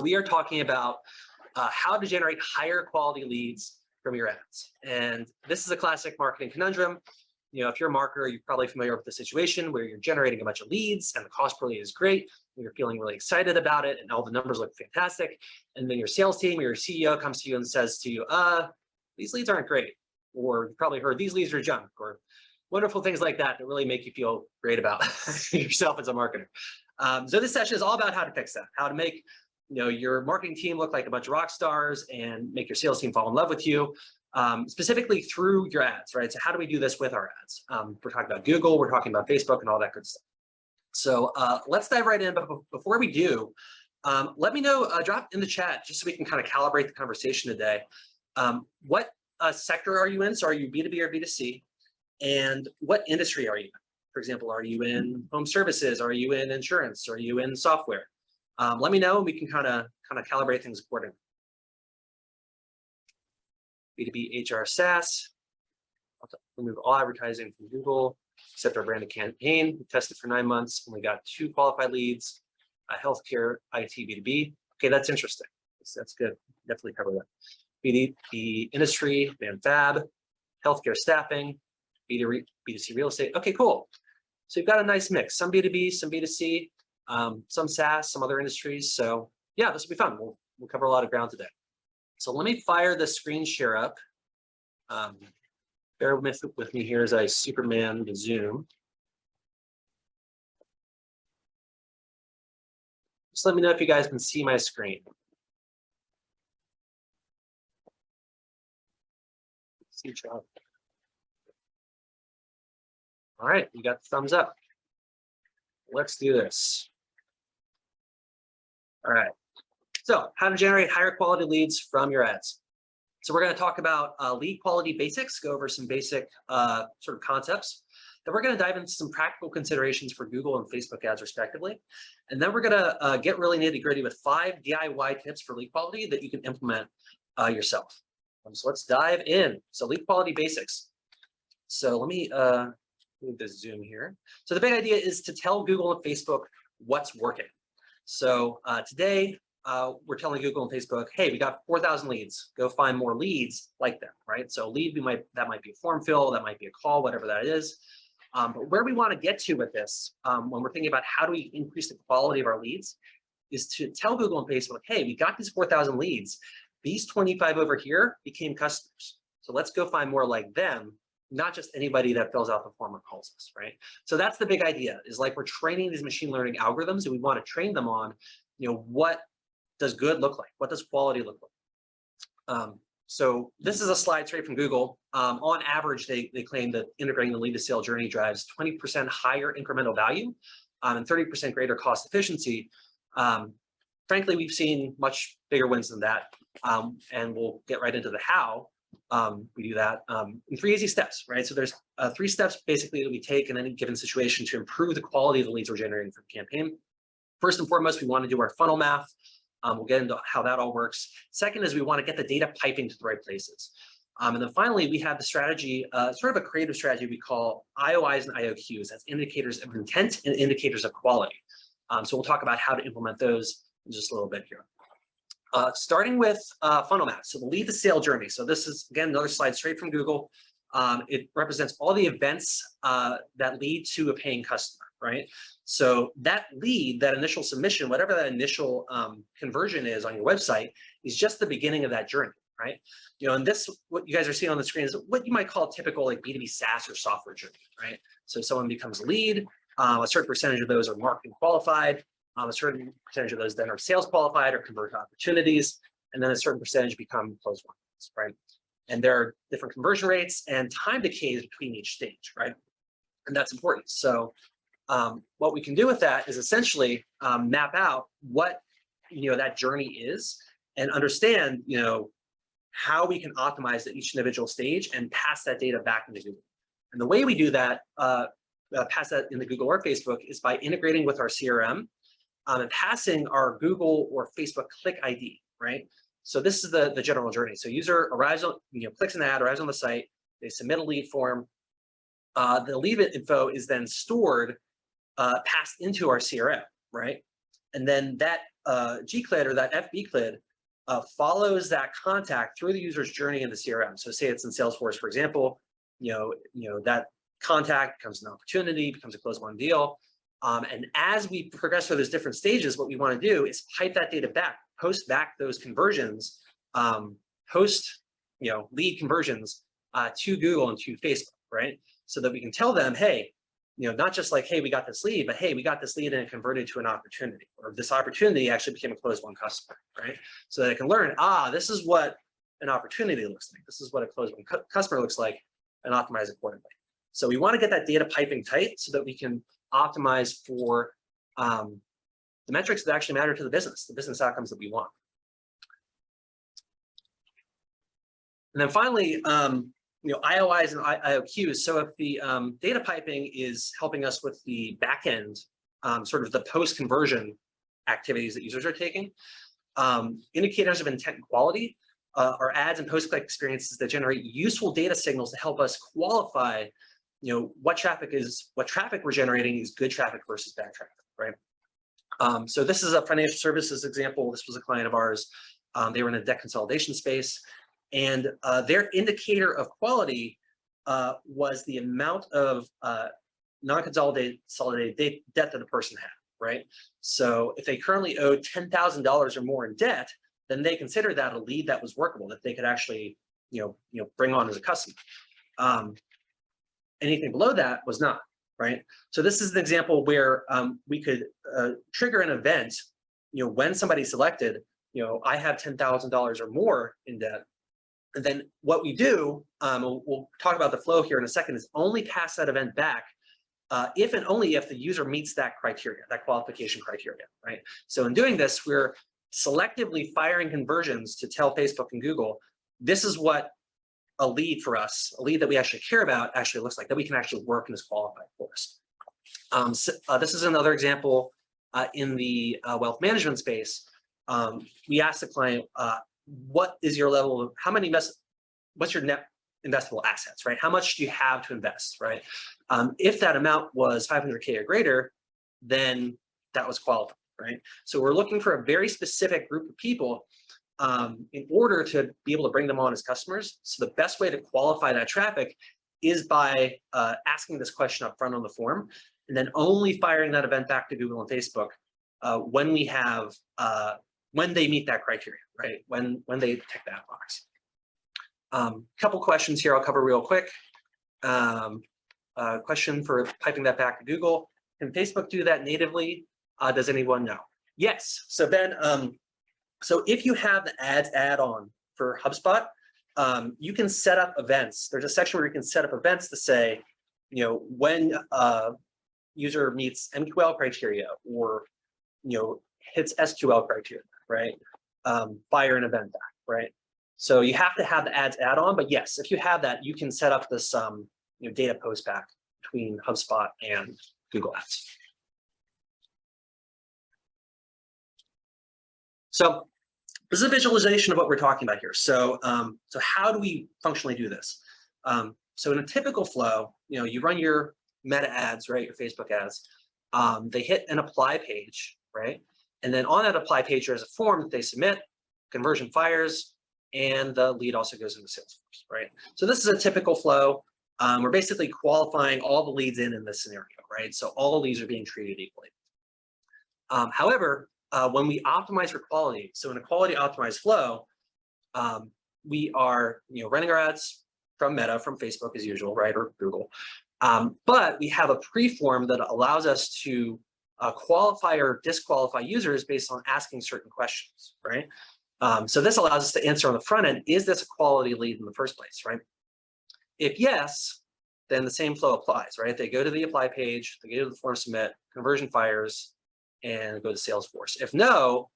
We are talking about how to generate higher quality leads from your ads. And this is a classic marketing conundrum. You know, if you're a marketer, you're probably familiar with the situation where you're generating a bunch of leads and the cost per lead is great. And you're feeling really excited about it and all the numbers look fantastic. And then your sales team or your CEO comes to you and says to you, these leads aren't great. Or you probably heard these leads are junk, or wonderful things like that that really make you feel great about yourself as a marketer. So this session is all about how to fix that, how to make your marketing team look like a bunch of rock stars and make your sales team fall in love with you, specifically through your ads, right? So how do we do this with our ads? We're talking about Google, we're talking about Facebook and all that good stuff. So let's dive right in, but before we do, let me know, drop in the chat just so we can kind of calibrate the conversation today. What sector are you in? So are you B2B or B2C? And what industry are you in? For example, are you in home services? Are you in insurance? Are you in software? Let me know and we can kind of calibrate things accordingly. B2B HR SaaS. I'll remove all advertising from Google, except our branded campaign. We tested for 9 months and we got 2 qualified leads. Healthcare, IT, B2B. Okay, that's interesting. That's good. Definitely cover that. B2B industry, fab, healthcare staffing, B2C real estate. Okay, cool. So you've got a nice mix. Some B2B, some B2C, some SaaS, some other industries. So yeah, this will be fun. We'll cover a lot of ground today. So let me fire the screen share up. Bear with me here as I Superman the Zoom. Just let me know if you guys can see my screen. See job. All right, you got the thumbs up. Let's do this. All right, so how to generate higher quality leads from your ads. So we're going to talk about lead quality basics, go over some basic sort of concepts. Then we're going to dive into some practical considerations for Google and Facebook ads respectively. And then we're going to get really nitty gritty with 5 DIY tips for lead quality that you can implement yourself. So let's dive in. So lead quality basics. So let me move this Zoom here. So the big idea is to tell Google and Facebook what's working. So today we're telling Google and Facebook, hey, we got 4,000 leads. Go find more leads like them, right? So lead, that might be a form fill, that might be a call, whatever that is. But where we want to get to with this, when we're thinking about how do we increase the quality of our leads, is to tell Google and Facebook, hey, we got these 4,000 leads. These 25 over here became customers. So let's go find more like them, not just anybody that fills out the form or calls us, right? So that's the big idea, is like we're training these machine learning algorithms and we want to train them on, what does good look like? What does quality look like? So this is a slide straight from Google. On average, they claim that integrating the lead to sale journey drives 20% higher incremental value and 30% greater cost efficiency. Frankly, we've seen much bigger wins than that. And we'll get right into the how we do that in 3 easy steps, right? So there's 3 steps basically that we take in any given situation to improve the quality of the leads we're generating from the campaign. First and foremost, we want to do our funnel math. We'll get into how that all works. Second is we want to get the data piping to the right places. And then finally, we have the strategy, sort of a creative strategy we call IOIs and IOQs. That's indicators of intent and indicators of quality. So we'll talk about how to implement those in just a little bit here. Starting with funnel math, so the lead to sale journey. So this is, again, another slide straight from Google. It represents all the events that lead to a paying customer, right? So that lead, that initial submission, whatever that initial conversion is on your website, is just the beginning of that journey, right? And this, what you guys are seeing on the screen is what you might call typical like B2B SaaS or software journey, right? So someone becomes a lead, a certain percentage of those are marketing qualified, a certain percentage of those then are sales qualified or convert to opportunities, and then a certain percentage become closed ones, right? And there are different conversion rates and time decays between each stage, right? And that's important. So what we can do with that is essentially map out what that journey is and understand how we can optimize at each individual stage and pass that data back into Google. And the way we do that, pass that into Google or Facebook, is by integrating with our CRM and passing our Google or Facebook click ID, right? So this is the general journey. So user arrives on, clicks an ad, arrives on the site, they submit a lead form. The lead info is then stored, passed into our CRM, right? And then that gclid or that fbclid follows that contact through the user's journey in the CRM. So say it's in Salesforce, for example, that contact becomes an opportunity, becomes a closed-won deal. And as we progress through those different stages, what we want to do is pipe that data back, post back those conversions, lead conversions to Google and to Facebook, right? So that we can tell them, hey, not just like, hey, we got this lead, but hey, we got this lead and it converted to an opportunity, or this opportunity actually became a closed-won customer, right? So that it can learn, this is what an opportunity looks like. This is what a closed-won customer looks like, and optimize accordingly. So we want to get that data piping tight so that we can optimize for the metrics that actually matter to the business outcomes that we want. And then finally, IOIs and IOQs. So if the data piping is helping us with the backend, sort of the post-conversion activities that users are taking, indicators of intent and quality are ads and post-click experiences that generate useful data signals to help us qualify, what traffic we're generating is good traffic versus bad traffic, right? So this is a financial services example. This was a client of ours. They were in a debt consolidation space. And their indicator of quality was the amount of non-consolidated debt that the person had, right? So if they currently owed $10,000 or more in debt, then they consider that a lead that was workable, that they could actually, bring on as a customer. Anything below that was not, right? So this is an example where we could trigger an event, when somebody selected, I have $10,000 or more in debt. And then what we do, we'll talk about the flow here in a second, is only pass that event back if and only if the user meets that criteria, that qualification criteria, right? So in doing this, we're selectively firing conversions to tell Facebook and Google, this is what a lead for us, a lead that we actually care about, actually looks like, that we can actually work and is qualified for us. This is another example in the wealth management space. We asked the client, what is your level of, what's your net investable assets, right? How much do you have to invest, right? If that amount was 500K or greater, then that was qualified, right? So we're looking for a very specific group of people in order to be able to bring them on as customers. So the best way to qualify that traffic is by asking this question up front on the form, and then only firing that event back to Google and Facebook when we have, when they meet that criteria, right? When they tick that box. Couple questions here I'll cover real quick. Question for piping that back to Google. Can Facebook do that natively? Does anyone know? Yes. So Ben, so if you have the ads add-on for HubSpot, you can set up events. There's a section where you can set up events to say, when user meets MQL criteria or, hits SQL criteria, right? Fire an event back, right? So you have to have the ads add-on, but yes, if you have that, you can set up this data post back between HubSpot and Google Ads. So this is a visualization of what we're talking about here. So, so how do we functionally do this? So in a typical flow, you run your meta ads, right? Your Facebook ads. They hit an apply page, right? And then on that apply page, there's a form that they submit, conversion fires, and the lead also goes into Salesforce, right? So this is a typical flow. We're basically qualifying all the leads in this scenario, right? So all the leads are being treated equally. However, when we optimize for quality, so in a quality optimized flow, we are running our ads from Meta, from Facebook as usual, right, or Google. But we have a pre-form that allows us to qualify or disqualify users based on asking certain questions, right? So this allows us to answer on the front end, is this a quality lead in the first place, right? If yes, then the same flow applies, right? They go to the apply page, they go to the form submit, conversion fires, and go to Salesforce. If no,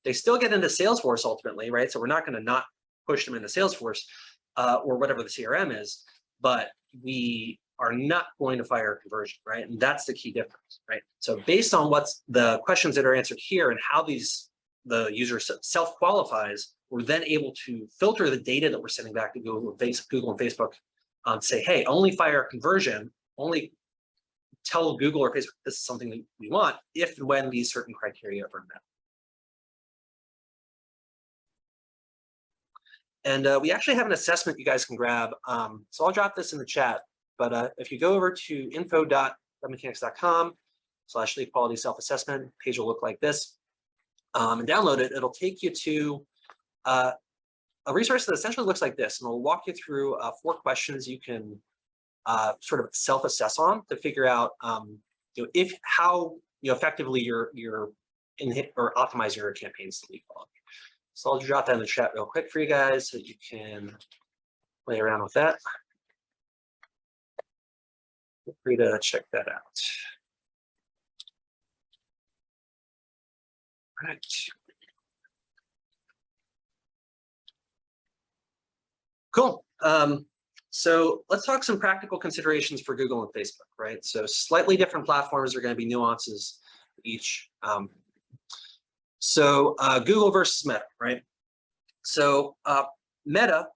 they still get into Salesforce ultimately, right? So we're not going to not push them into Salesforce or whatever the CRM is, but we are not going to fire a conversion, right? And that's the key difference, right? So based on what's the questions that are answered here and how the user self-qualifies, we're then able to filter the data that we're sending back to Google and Facebook to say, hey, only fire a conversion, only tell Google or Facebook this is something that we want if and when these certain criteria are met. And we actually have an assessment you guys can grab. So I'll drop this in the chat. But if you go over to info.webmechanix.com/lead quality self-assessment, page will look like this. And download it. It'll take you to a resource that essentially looks like this, and it'll walk you through 4 questions you can sort of self-assess on to figure out how effectively you're optimizing your campaigns to lead quality. So I'll drop that in the chat real quick for you guys so that you can play around with that. Feel free to check that out. All right. Cool. So let's talk some practical considerations for Google and Facebook, right? So slightly different platforms are going to be nuances each. Google versus Meta, right? So Meta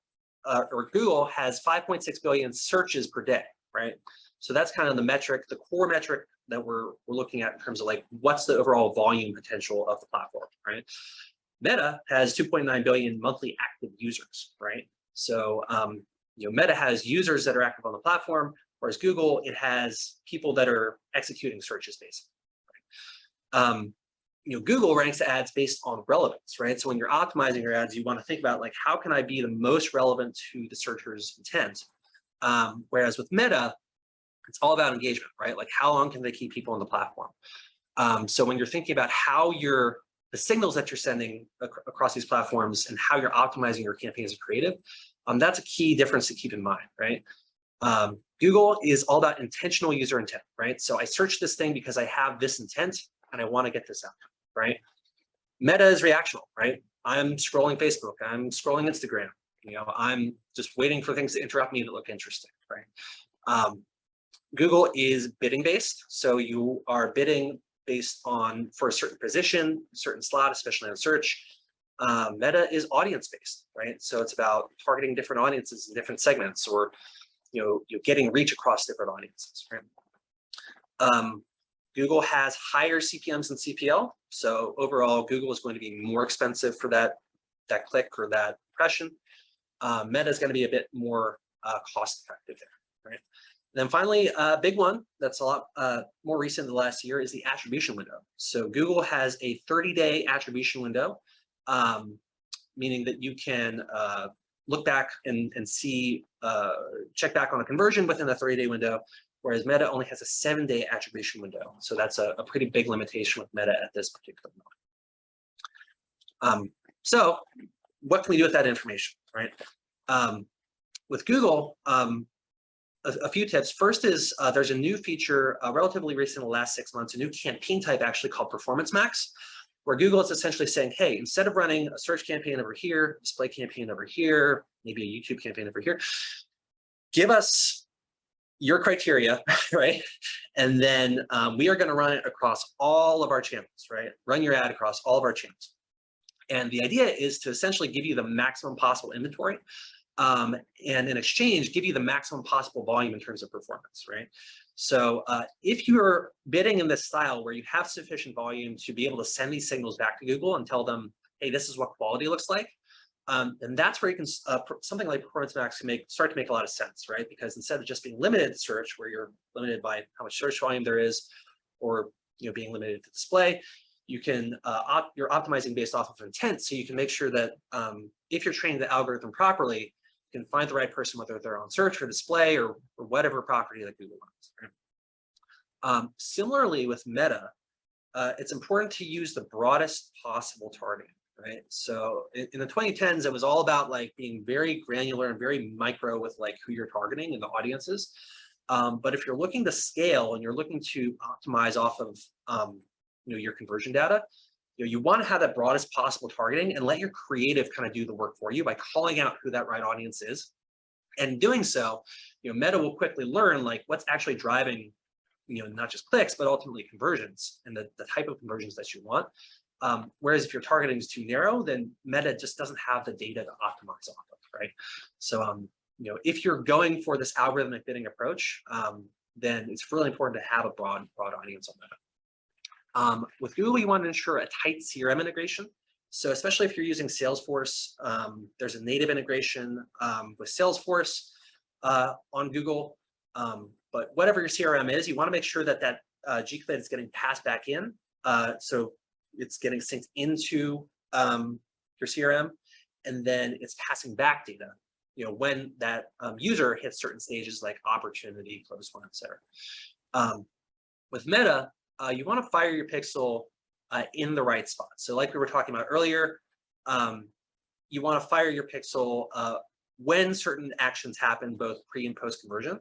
or Google has 5.6 billion searches per day, right? So that's kind of the metric, the core metric that we're looking at in terms of like what's the overall volume potential of the platform, right? Meta has 2.9 billion monthly active users, right? So Meta has users that are active on the platform, whereas Google, it has people that are executing searches basically. Right? Google ranks ads based on relevance, right? So when you're optimizing your ads, you want to think about like, how can I be the most relevant to the searcher's intent? Whereas with Meta, it's all about engagement, right? Like how long can they keep people on the platform? So when you're thinking about how the signals that you're sending across these platforms and how you're optimizing your campaigns and creative, that's a key difference to keep in mind, right? Google is all about intentional user intent, right? So I search this thing because I have this intent and I want to get this out, right? Meta is reactional, right? I'm scrolling Facebook, I'm scrolling Instagram, I'm just waiting for things to interrupt me that look interesting, right? Google is bidding based, so you are bidding based on for a certain position, certain slot, especially on search. Meta is audience based, right? So it's about targeting different audiences in different segments, or you're getting reach across different audiences, right? Google has higher CPMs than CPL, so overall Google is going to be more expensive for that click or that impression. Meta is going to be a bit more cost effective there, right? And then finally, a big one that's a lot more recent in the last year is the attribution window. So Google has a 30-day attribution window, meaning that you can look back and see, check back on a conversion within a 30-day window, whereas Meta only has a 7-day attribution window. So that's a pretty big limitation with Meta at this particular moment. So what can we do with that information, right? With Google, a few tips. First is there's a new feature relatively recent in the last 6 months, a new campaign type actually called Performance Max, where Google is essentially saying, hey, instead of running a search campaign over here, display campaign over here, maybe a YouTube campaign over here, give us your criteria, right? And then we are going to run it across all of our channels, right? Run your ad across all of our channels. And the idea is to essentially give you the maximum possible inventory, and in exchange, give you the maximum possible volume in terms of performance, right? So if you're bidding in this style where you have sufficient volume to be able to send these signals back to Google and tell them, hey, this is what quality looks like, and that's where you can, something like Performance Max can start to make a lot of sense, right? Because instead of just being limited to search, where you're limited by how much search volume there is, or being limited to display, you can you're optimizing based off of intent, so you can make sure that if you're training the algorithm properly, you can find the right person, whether they're on search or display or whatever property that Google wants. Right? Similarly with Meta, it's important to use the broadest possible targeting, right? So in the 2010s, it was all about like being very granular and very micro with like who you're targeting and the audiences. But if you're looking to scale and you're looking to optimize off of your conversion data, you want to have that broadest possible targeting and let your creative kind of do the work for you by calling out who that right audience is. And doing so, Meta will quickly learn like what's actually driving, not just clicks, but ultimately conversions and the type of conversions that you want. Whereas if your targeting is too narrow, then Meta just doesn't have the data to optimize off of, right? So, if you're going for this algorithmic bidding approach, then it's really important to have a broad audience on Meta. With Google, you want to ensure a tight CRM integration. So especially if you're using Salesforce, there's a native integration with Salesforce on Google. But whatever your CRM is, you want to make sure that that gcommit is getting passed back in. So it's getting synced into your CRM, and then it's passing back data, when that user hits certain stages like opportunity, close one, etc. With Meta, you want to fire your pixel in the right spot. So like we were talking about earlier, you want to fire your pixel when certain actions happen, both pre and post conversion,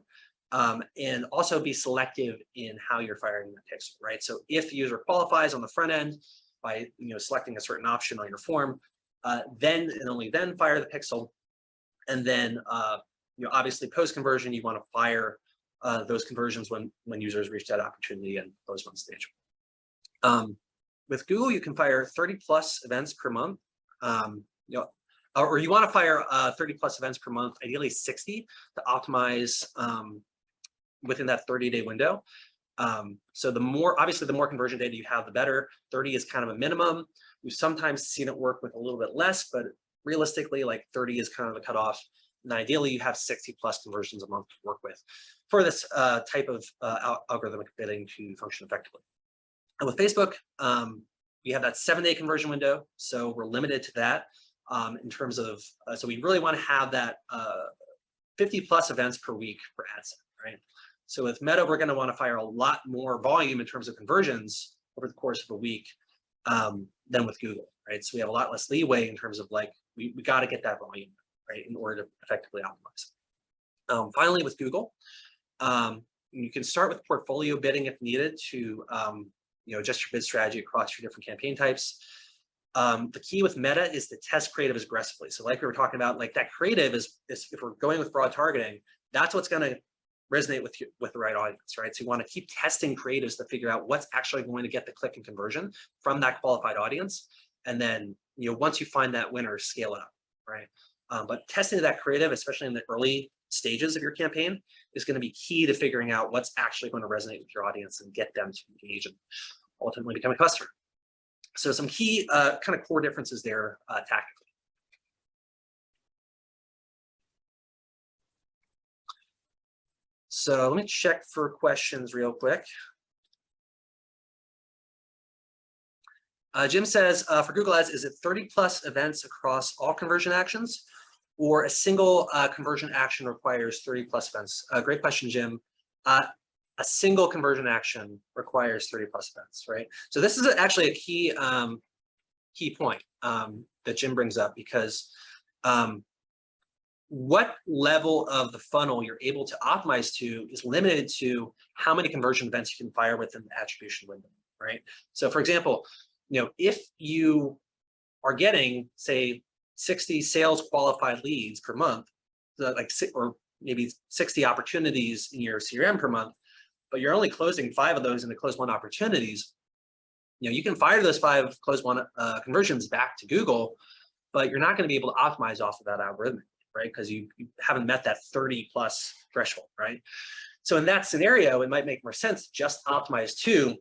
and also be selective in how you're firing the pixel, right? So if the user qualifies on the front end by selecting a certain option on your form, then and only then fire the pixel. And then obviously post conversion, you want to fire those conversions when users reach that opportunity and close one stage. With Google, you can fire 30+ events per month. Or you want to fire 30+ events per month, ideally 60, to optimize within that 30-day window. So obviously the more conversion data you have, the better. 30 is kind of a minimum. We've sometimes seen it work with a little bit less, but realistically, like 30 is kind of the cutoff. And ideally, you have 60+ conversions a month to work with for this type of algorithmic bidding to function effectively. And with Facebook, we have that 7-day conversion window, so we're limited to that in terms of, so we really want to have that 50+ events per week for ad set, right? So with Meta, we're going to want to fire a lot more volume in terms of conversions over the course of a week than with Google, right? So we have a lot less leeway in terms of like, we got to get that volume, right, in order to effectively optimize. Finally, with Google, you can start with portfolio bidding if needed to adjust your bid strategy across your different campaign types. The key with Meta is to test creative aggressively. So like we were talking about, like that creative is if we're going with broad targeting, that's what's going to resonate with the right audience, right? So you want to keep testing creatives to figure out what's actually going to get the click and conversion from that qualified audience. And then, once you find that winner, scale it up, right? But testing that creative, especially in the early stages of your campaign, is going to be key to figuring out what's actually going to resonate with your audience and get them to engage and ultimately become a customer. So some key kind of core differences there tactically. So let me check for questions real quick. Jim says, for Google Ads, is it 30+ events across all conversion actions, or a single conversion action requires 30+ events? Great question, Jim. A single conversion action requires 30+ events, right? So this is actually a key point that Jim brings up, because what level of the funnel you're able to optimize to is limited to how many conversion events you can fire within the attribution window, right? So for example, if you are getting, say, 60 sales qualified leads per month, or maybe 60 opportunities in your CRM per month, but you're only closing 5 of those into close one opportunities, you can fire those 5 close one conversions back to Google, but you're not going to be able to optimize off of that algorithm, right? Because you haven't met that 30+ threshold, right? So in that scenario, it might make more sense to just optimize to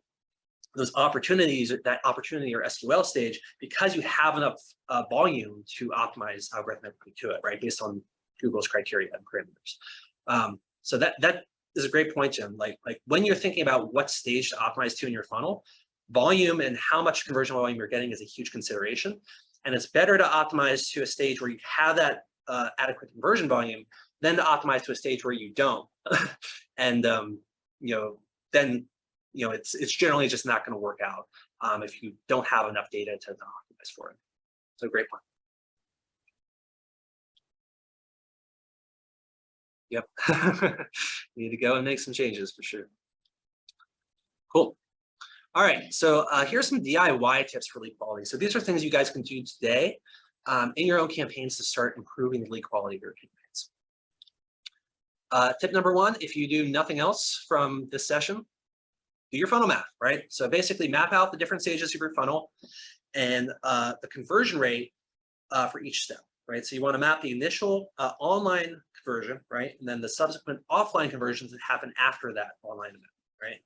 those opportunities, that opportunity or SQL stage, because you have enough volume to optimize algorithmically to it, right? Based on Google's criteria and parameters. So that is a great point, Jim. Like when you're thinking about what stage to optimize to in your funnel, volume and how much conversion volume you're getting is a huge consideration. And it's better to optimize to a stage where you have that adequate conversion volume than to optimize to a stage where you don't. And then it's generally just not going to work out if you don't have enough data to optimize for it. So great point. Yep. Need to go and make some changes for sure. Cool. All right, so here's some DIY tips for lead quality. So these are things you guys can do today in your own campaigns to start improving the lead quality of your campaigns. Tip number 1, if you do nothing else from this session, do your funnel math, right? So basically map out the different stages of your funnel and the conversion rate for each step, right? So you want to map the initial online conversion, right? And then the subsequent offline conversions that happen after that online event, right?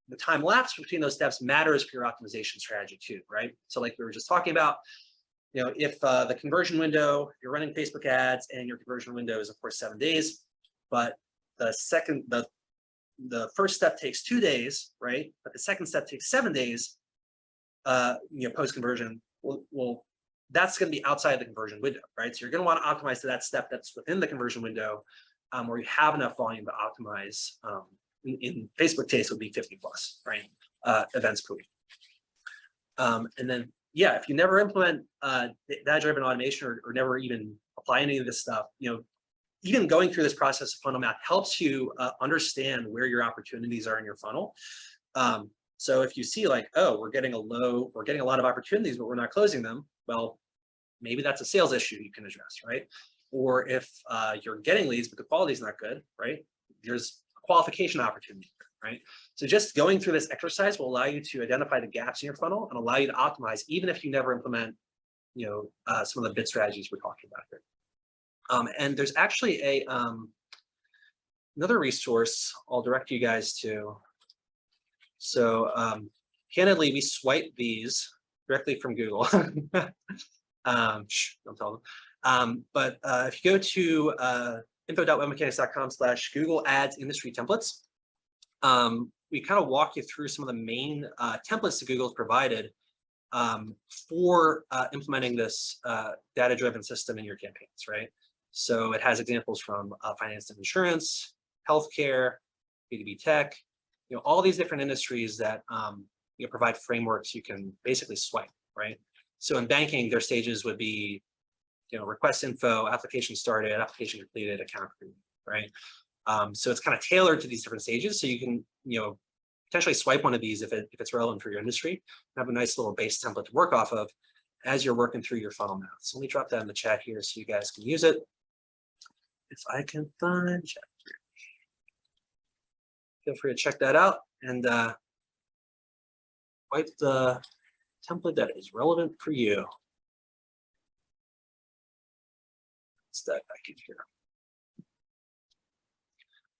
The time lapse between those steps matters for your optimization strategy too, right? So like we were just talking about, if the conversion window, you're running Facebook ads and your conversion window is of course 7 days, but the first step takes 2 days, right? But the second step takes 7 days, post conversion. Well, that's going to be outside the conversion window, right? So you're going to want to optimize to that step that's within the conversion window, where you have enough volume to optimize. In Facebook case, it would be 50 plus, right? Events per week. And then, yeah, if you never implement data-driven automation or never even apply any of this stuff, even going through this process of funnel math helps you understand where your opportunities are in your funnel. So if you see like, oh, we're getting a lot of opportunities, but we're not closing them, well, maybe that's a sales issue you can address, right? Or if you're getting leads, but the quality is not good, right? There's a qualification opportunity, right? So just going through this exercise will allow you to identify the gaps in your funnel and allow you to optimize, even if you never implement, some of the bid strategies we're talking about here. And there's actually another resource I'll direct you guys to. So candidly, we swipe these directly from Google. Don't tell them. But if you go to info.webmechanix.com/Google Ads Industry Templates, we kind of walk you through some of the main templates that Google's provided for implementing this data-driven system in your campaigns, right? So it has examples from finance and insurance, healthcare, B2B tech, all these different industries that provide frameworks you can basically swipe, right? So in banking, their stages would be, request info, application started, application completed, account created, right? So it's kind of tailored to these different stages. So you can, potentially swipe one of these if it's relevant for your industry, and have a nice little base template to work off of as you're working through your funnel math. So let me drop that in the chat here so you guys can use it. If I can find chat. Feel free to check that out and wipe the template that is relevant for you. Let's that back in here.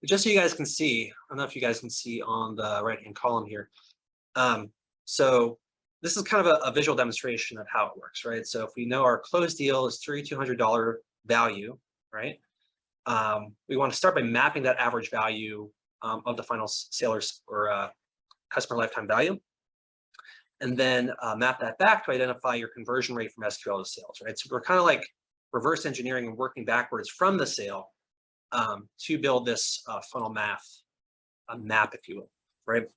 But just so you guys can see, I don't know if you guys can see on the right-hand column here. So this is kind of a visual demonstration of how it works, right? So if we know our closed deal is $3,200 value, right? We want to start by mapping that average value of the final sales or customer lifetime value, and then map that back to identify your conversion rate from SQL to sales, right? So we're kind of like reverse engineering and working backwards from the sale to build this funnel math map, if you will, right?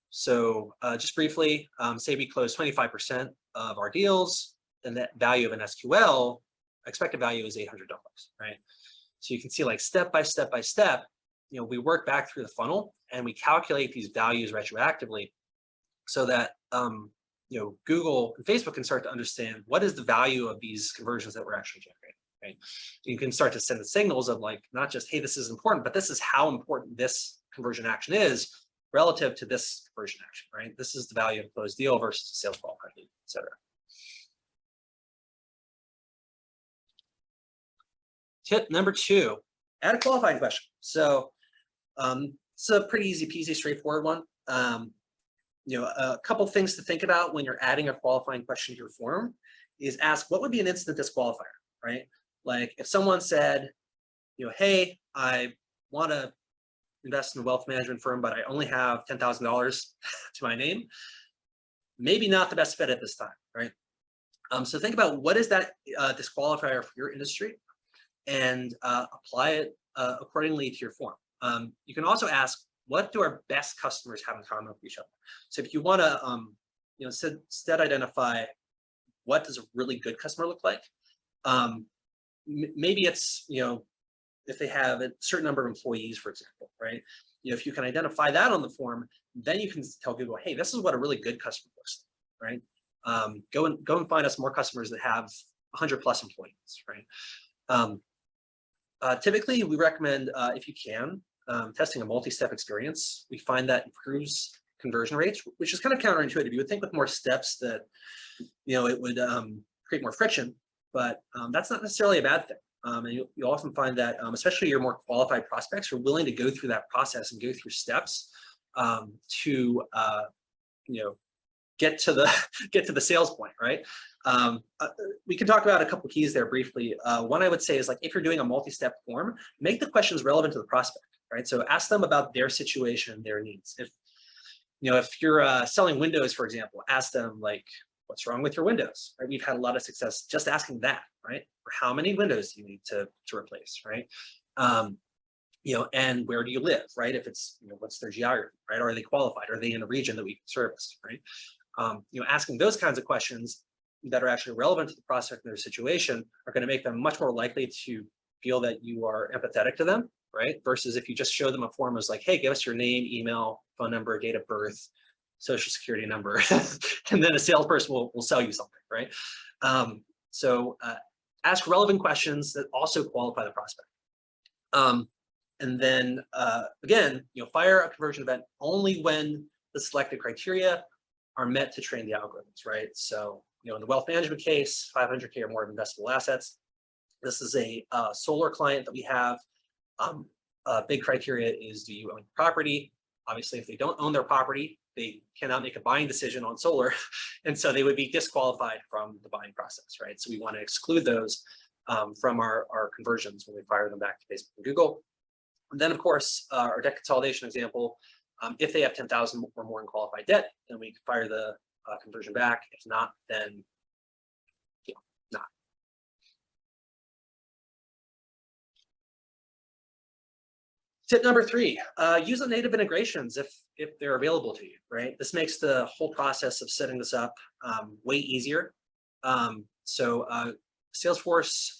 So just briefly, say we close 25% of our deals, and that value of an SQL, expected value is $800, right? So you can see like step by step by step, we work back through the funnel and we calculate these values retroactively so that, Google and Facebook can start to understand what is the value of these conversions that we're actually generating, right? You can start to send the signals of like, not just, hey, this is important, but this is how important this conversion action is relative to this conversion action, right? This is the value of a closed deal versus sales qualified lead, et cetera. Tip number 2, add a qualifying question. So it's a pretty easy peasy, straightforward one. A couple things to think about when you're adding a qualifying question to your form is ask, what would be an instant disqualifier, right? Like if someone said, hey, I want to invest in a wealth management firm, but I only have $10,000 to my name, maybe not the best fit at this time, right? So think about what is that disqualifier for your industry and apply it accordingly to your form. You can also ask, what do our best customers have in common with each other? So if you want to, instead identify what does a really good customer look like, maybe it's, if they have a certain number of employees, for example, right? If you can identify that on the form, then you can tell Google, hey, this is what a really good customer looks like, right? Go and find us more customers that have 100 plus employees, right? Typically, we recommend, if you can, testing a multi-step experience. We find that improves conversion rates, which is kind of counterintuitive. You would think with more steps that, it would create more friction, but that's not necessarily a bad thing. And you often find that, especially your more qualified prospects, are willing to go through that process and go through steps to get to the sales point, right? We can talk about a couple keys there briefly. One I would say is, like, if you're doing a multi-step form, make the questions relevant to the prospect, right? So ask them about their situation, their needs. If you're selling windows, for example, ask them, like, what's wrong with your windows? Right? We've had a lot of success just asking that, right? Or how many windows do you need to replace, right? And where do you live, right? If it's, what's their geography, right? Are they qualified? Are they in a region that we can service, right? Asking those kinds of questions that are actually relevant to the prospect and their situation are going to make them much more likely to feel that you are empathetic to them, right? Versus if you just show them a form as, like, hey, give us your name, email, phone number, date of birth, social security number, and then a salesperson will sell you something, right? Ask relevant questions that also qualify the prospect. And then again, fire a conversion event only when the selected criteria are met to train the algorithms, right? So, in the wealth management case, 500K or more of investable assets. This is a solar client that we have. A big criteria is, do you own property? Obviously, if they don't own their property, they cannot make a buying decision on solar, and so they would be disqualified from the buying process, right? So we want to exclude those from our conversions when we fire them back to Facebook and Google. And then, of course, our debt consolidation example, if they have 10,000 or more in qualified debt, then we can fire the conversion back. If not, then not. Tip number 3, use the native integrations if they're available to you, right? This makes the whole process of setting this up way easier. Salesforce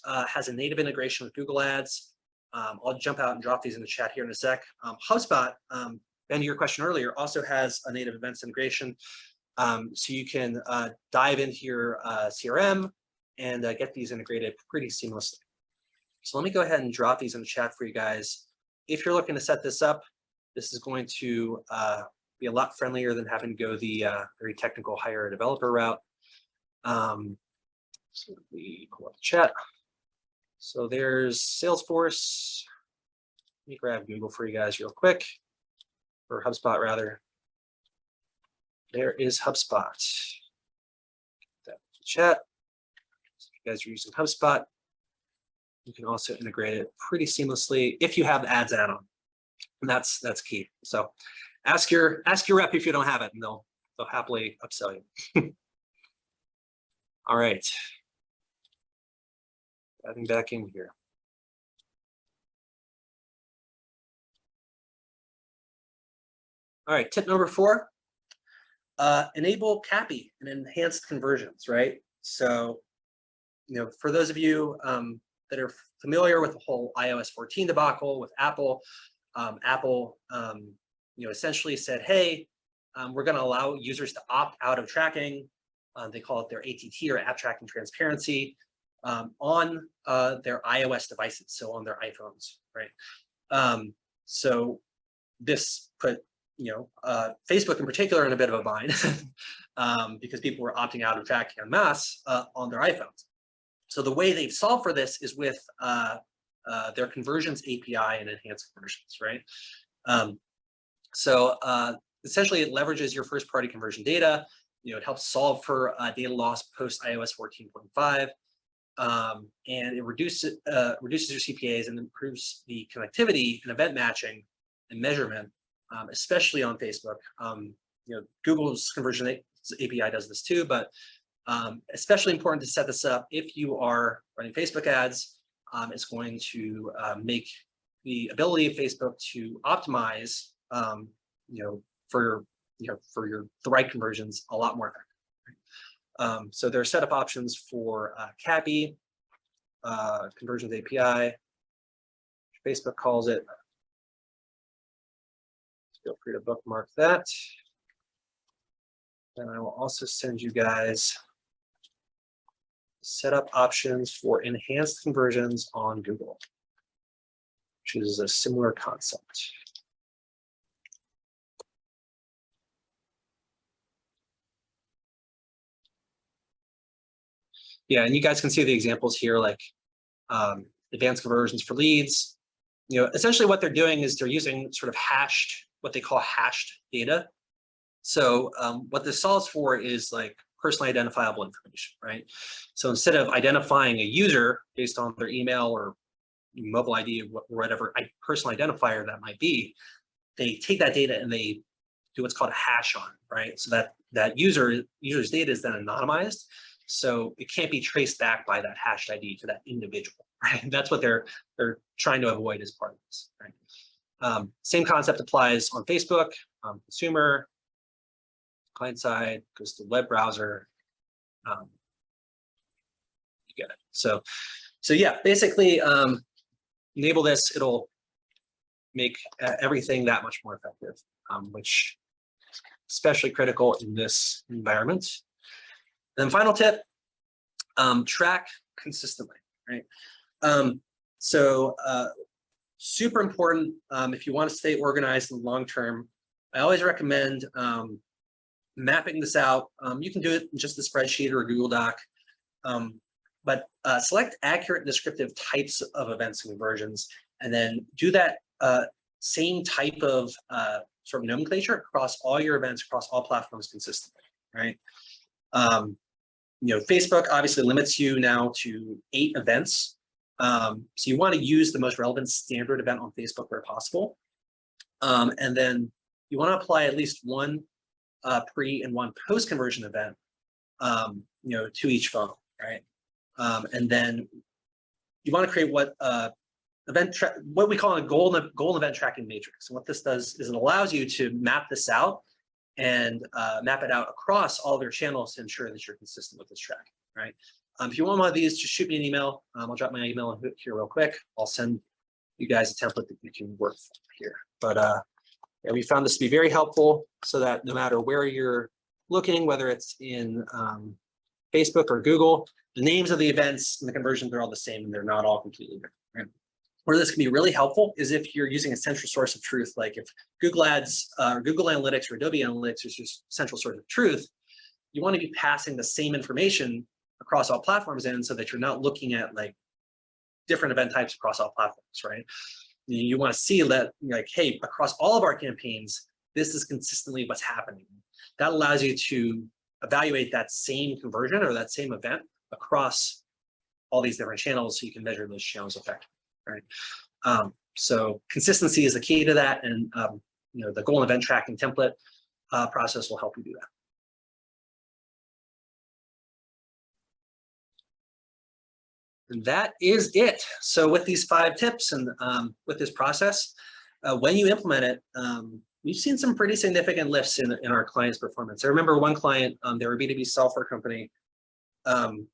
has a native integration with Google Ads. I'll jump out and drop these in the chat here in a sec. HubSpot, Ben, to your question earlier, also has a native events integration. So you can dive into your CRM and get these integrated pretty seamlessly. So let me go ahead and drop these in the chat for you guys. If you're looking to set this up, this is going to be a lot friendlier than having to go the very technical hire a developer route. So let me pull up the chat. So there's Salesforce. Let me grab Google for you guys real quick, or HubSpot rather. There is HubSpot. That chat. So if you guys are using HubSpot, you can also integrate it pretty seamlessly if you have the ads add-on, and that's key. So ask your rep if you don't have it, and they'll happily upsell you. All right. Adding back in here. All right, tip number 4, enable CAPI and enhanced conversions, right? So, for those of you that are familiar with the whole iOS 14 debacle with Apple, Apple, essentially said, hey, we're going to allow users to opt out of tracking. They call it their ATT, or app tracking transparency, on their iOS devices, so on their iPhones, right? So this put Facebook in particular in a bit of a bind because people were opting out of tracking en masse on their iPhones. So the way they've solved for this is with their conversions API and enhanced conversions, right? Essentially, it leverages your first-party conversion data. It helps solve for data loss post iOS 14.5. And it reduces your CPAs and improves the connectivity and event matching and measurement, especially on Facebook. Google's conversion API does this too, but especially important to set this up if you are running Facebook ads. It's going to make the ability of Facebook to optimize, for the right conversions a lot more effective. So there are setup options for CAPI, conversions API, Facebook calls it. Feel free to bookmark that. And I will also send you guys setup options for enhanced conversions on Google, which is a similar concept. Yeah, and you guys can see the examples here, like advanced conversions for leads. Essentially what they're doing is they're using sort of what they call hashed data. So what this solves for is like personally identifiable information, right? So instead of identifying a user based on their email or mobile ID or whatever personal identifier that might be, they take that data and they do what's called a hash on, right? So that user's data is then anonymized, so it can't be traced back by that hashed ID to that individual, right? That's what they're trying to avoid as part of this, right? Same concept applies on Facebook, consumer, client side, goes to web browser. You get it. So yeah, basically enable this, it'll make everything that much more effective, which is especially critical in this environment. Then final tip, track consistently, right? Super important if you want to stay organized in the long term. I always recommend mapping this out. You can do it in just a spreadsheet or a Google Doc, but select accurate descriptive types of events and conversions, and then do that same type of sort of nomenclature across all your events, across all platforms consistently, right? Facebook obviously limits you now to 8 events. So you want to use the most relevant standard event on Facebook where possible. And then you want to apply at least one pre and one post conversion event, to each funnel, right? And then you want to create what we call a goal event tracking matrix. And what this does is it allows you to map this out and map it out across all of your channels to ensure that you're consistent with this tracking, right? If you want one of these, just shoot me an email. I'll drop my email here real quick. I'll send you guys a template that you can work from here. But yeah, we found this to be very helpful so that no matter where you're looking, whether it's in Facebook or Google, the names of the events and the conversions are all the same and they're not all completely different, right? Where this can be really helpful is if you're using a central source of truth, like if Google Ads, Google Analytics or Adobe Analytics is your central source of truth, you want to be passing the same information across all platforms in so that you're not looking at like different event types across all platforms, right? You want to see that, like, hey, across all of our campaigns, this is consistently what's happening. That allows you to evaluate that same conversion or that same event across all these different channels so you can measure those channels effectively, right? So consistency is the key to that, and the goal and event tracking template process will help you do that. And that is it. So with these 5 tips and with this process, when you implement it, we've seen some pretty significant lifts in our clients' performance. I remember one client, they were a B2B software company.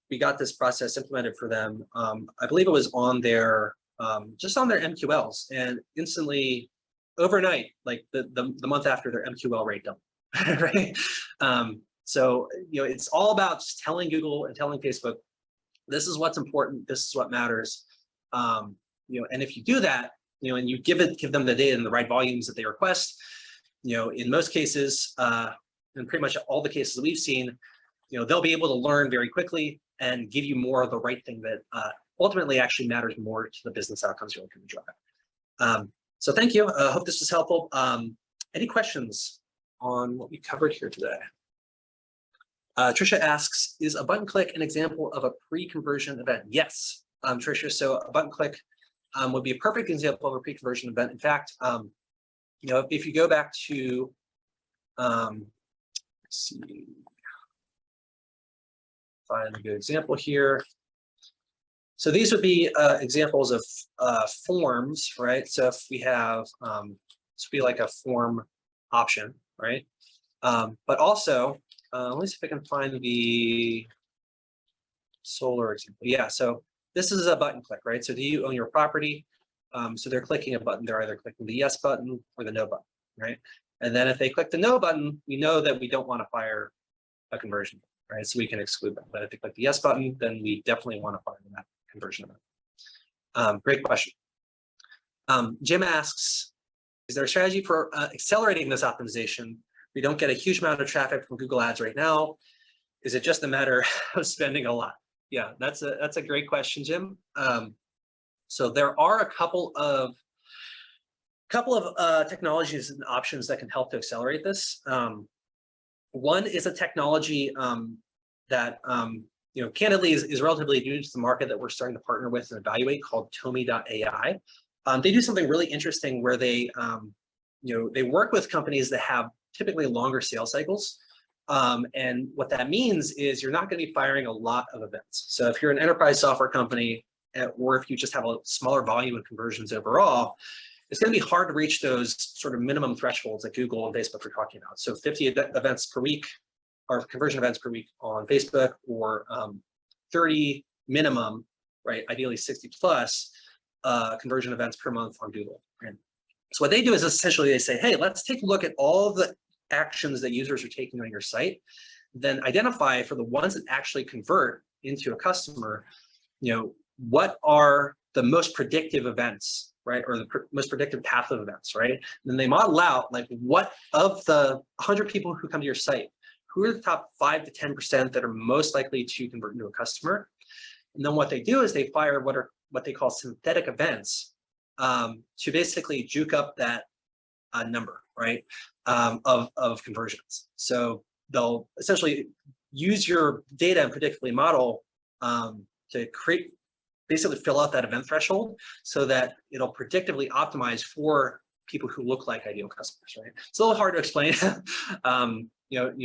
We got this process implemented for them. I believe it was on their, just on their MQLs, and instantly, overnight, like the month after, their MQL rate doubled, right? So, it's all about just telling Google and telling Facebook, this is what's important, this is what matters. And if you do that, and you give them the data in the right volumes that they request, in most cases, and pretty much all the cases that we've seen, they'll be able to learn very quickly and give you more of the right thing that ultimately actually matters more to the business outcomes you're looking to drive. So thank you. I hope this was helpful. Any questions on what we covered here today? Trisha asks, is a button click an example of a pre-conversion event? Yes, Trisha. So a button click would be a perfect example of a pre-conversion event. In fact, if you go back to, let's see, find a good example here. So these would be examples of forms, right? So if we have, this would be like a form option, right? But also, let me see if I can find the solar example. Yeah, so this is a button click, right? So do you own your property? So they're clicking a button. They're either clicking the yes button or the no button, right? And then if they click the no button, we know that we don't want to fire a conversion, right? So we can exclude them. But if they click the yes button, then we definitely want to fire that conversion event. Great question. Jim asks, is there a strategy for accelerating this optimization? We don't get a huge amount of traffic from Google Ads right now. Is it just a matter of spending a lot? Yeah, that's a great question, Jim. So there are a couple of technologies and options that can help to accelerate this. One is a technology that candidly is relatively new to the market that we're starting to partner with and evaluate, called Tomi.ai. They do something really interesting where they they work with companies that have typically longer sales cycles. And what that means is you're not going to be firing a lot of events. So if you're an enterprise software company, or if you just have a smaller volume of conversions overall, it's going to be hard to reach those sort of minimum thresholds that Google and Facebook are talking about. So 50 events per week, or conversion events per week on Facebook, or 30 minimum, right? Ideally 60 plus conversion events per month on Google. Right? So what they do is essentially they say, hey, let's take a look at all the actions that users are taking on your site, then identify for the ones that actually convert into a customer, what are the most predictive events, right? Or the most predictive path of events, right? And then they model out like what of the 100 people who come to your site, who are the top 5 to 10% that are most likely to convert into a customer. And then what they do is they fire what they call synthetic events to basically juke up that number, right? Of conversions. So they'll essentially use your data and predictively model to basically fill out that event threshold so that it'll predictively optimize for people who look like ideal customers, right? It's a little hard to explain,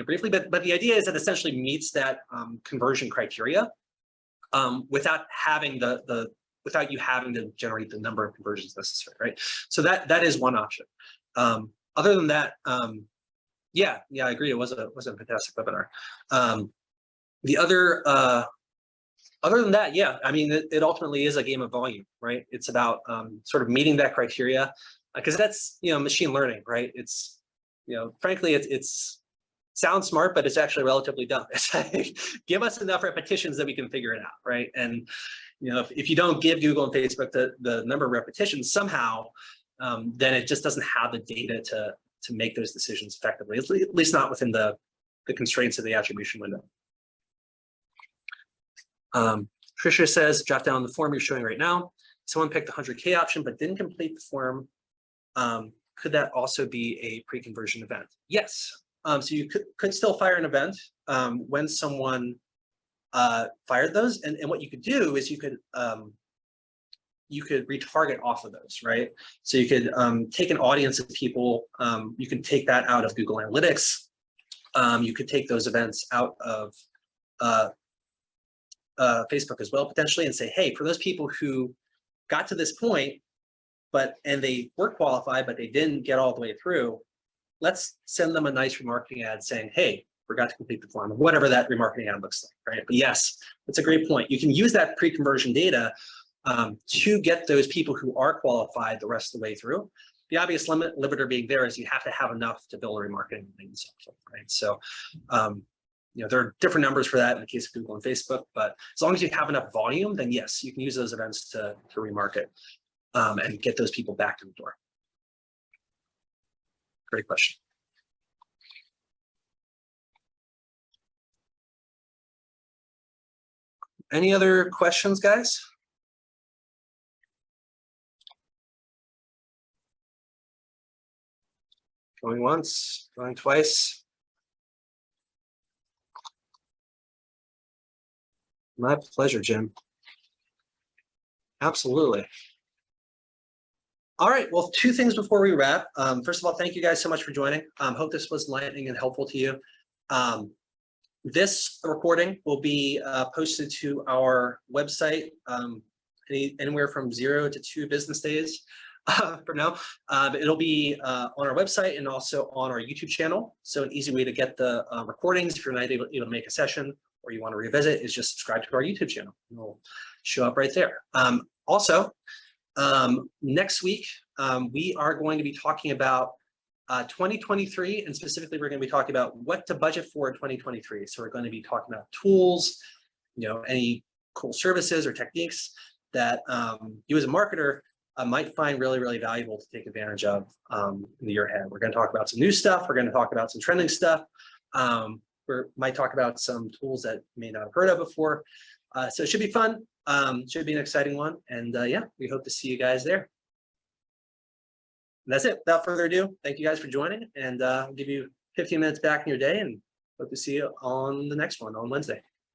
briefly, but the idea is it essentially meets that conversion criteria without having without you having to generate the number of conversions necessary, right? So that is one option. Other than that, yeah, I agree. It was a fantastic webinar. Other than that, yeah, I mean, it ultimately is a game of volume, right? It's about sort of meeting that criteria, because that's machine learning, right? It's frankly, it's sounds smart, but it's actually relatively dumb. It's like, give us enough repetitions that we can figure it out, right? And if you don't give Google and Facebook the number of repetitions somehow, then it just doesn't have the data to make those decisions effectively, at least not within the constraints of the attribution window. Trisha says, drop down the form you're showing right now. Someone picked the 100K option but didn't complete the form. Could that also be a pre-conversion event? Yes. So you could still fire an event when someone fired those, and what you could do is you could retarget off of those, right? So you could take an audience of people. You can take that out of Google Analytics. You could take those events out of Facebook as well, potentially, and say, hey, for those people who got to this point, and they were qualified, but they didn't get all the way through, let's send them a nice remarketing ad saying, hey, forgot to complete the form, whatever that remarketing ad looks like, right? But yes, that's a great point. You can use that pre-conversion data to get those people who are qualified the rest of the way through. The obvious limiter being there is you have to have enough to build a remarketing and so forth, right? So, there are different numbers for that in the case of Google and Facebook, but as long as you have enough volume, then yes, you can use those events to remarket and get those people back to the door. Great question. Any other questions, guys? Going once, going twice. My pleasure, Jim. Absolutely. All right, well, 2 things before we wrap. First of all, thank you guys so much for joining. Hope this was enlightening and helpful to you. This recording will be posted to our website anywhere from 0 to 2 business days from now. It'll be on our website and also on our YouTube channel. So an easy way to get the recordings if you're not able to make a session or you want to revisit is just subscribe to our YouTube channel. It'll show up right there. Also, next week, we are going to be talking about 2023, and specifically, we're going to be talking about what to budget for in 2023. So we're going to be talking about tools, any cool services or techniques that you as a marketer might find really, really valuable to take advantage of in the year ahead. We're going to talk about some new stuff. We're going to talk about some trending stuff. We're might talk about some tools that you may not have heard of before. So it should be fun. Should be an exciting one. And yeah, we hope to see you guys there. And that's it. Without further ado, thank you guys for joining, and I'll give you 15 minutes back in your day, and hope to see you on the next one on Wednesday.